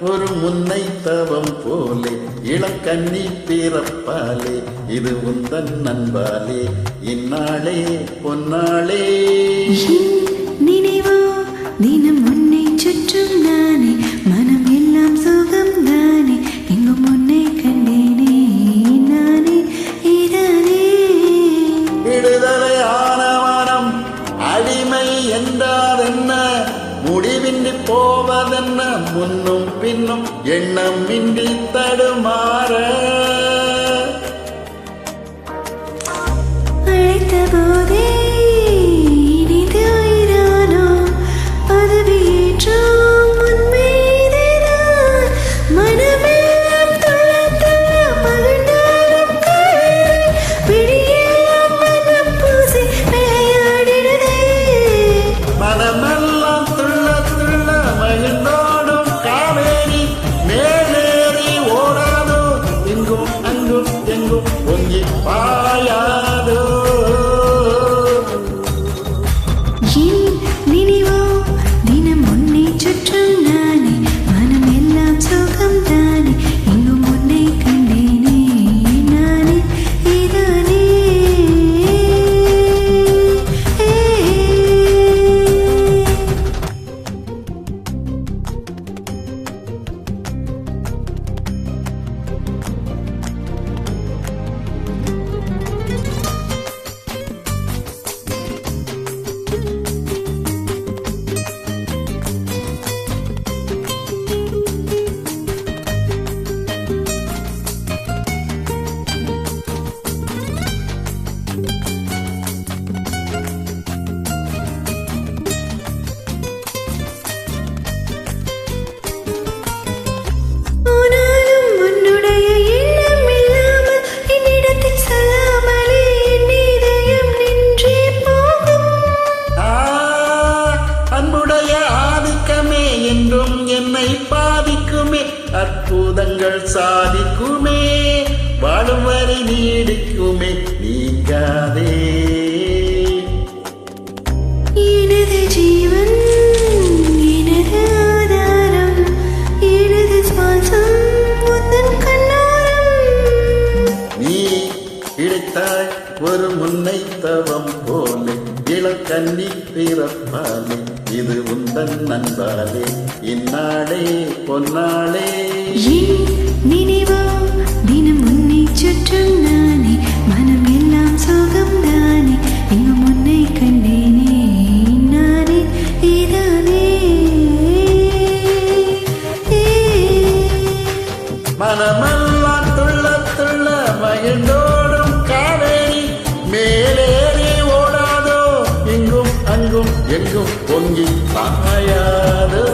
ஒரு முன்னை தவம் போலே இளங்கண்ணி பிறப்பாலே இது உந்தன் நண்பாலே இந்நாளே பொன்னாளே நினைவோ தினம் உன்னை சுற்றும் நானே மனம் எல்லாம் சுகம் தானே எங்கும் உன்னை கண்டேனே நானே இதானே விடுதலையான மனம் அடிமை என்றார் என்ன முடிவின்றி போவதென்ன முன்னும் பின்னும் எண்ணம் இன்றி தடுமாற அழைத்த போதே இனிது உயிரானோ பதவியேற்றோம் உன்மீதுதான் மனமெல்லாம் துள்ள துள்ள மகிழ்ந்தாடும் காதலே விழியெல்லாம் மனம் பூசி விளையாடிடுதே மனமெல்லாம் துள்ள துள்ள மகிழ்ந்தோடும் காவேரி மேலேறி ஓடாதோ இங்கும் அங்கும் எங்கும் பொங்கி பாயாதோ என் நினைவோ தினம் உன்னை சுற்றும் நானே மனம் எல்லாம் சுகம் தானே எங்கும் உன்னை கண்டேனே நானே இதானே ஆனாலும் உன்னுடைய எண்ணம் இல்லாமல் என்னிடத்தில் சொல்லாமலே என் இதயம் நின்றே போகும் அன்புடைய ஆதிக்கமே என்றும் என்னை பாதிக்குமே அற்புதங்கள் சாதிக்குமே வாழும் வரை நீடிக்குமே நீங்காதே எனது ஜீவன் எனது ஆதாரம் எனது சுவாசம் உந்தன் கண்ணோரம் நீ கிடைத்தாய் ஒரு முன்னை தவம் போலே இளங்கண்ணி பிறப்பாலே இது உந்தன் நண்பாலே இந்நாளே பொன்னாளே என் நினைவோ தினம் உன்னை சுற்றும் நானே மனம் எல்லாம் சுகம் தானே எங்கும் உன்னை கண்டேனே நானே இதானே மனமெல்லாம் துள்ள துள்ள மகிழ்ந்தோடும் காவேரி மேலேறி ஓடாதோ இங்கும் அங்கும் எங்கும் பொங்கி பாயாதோ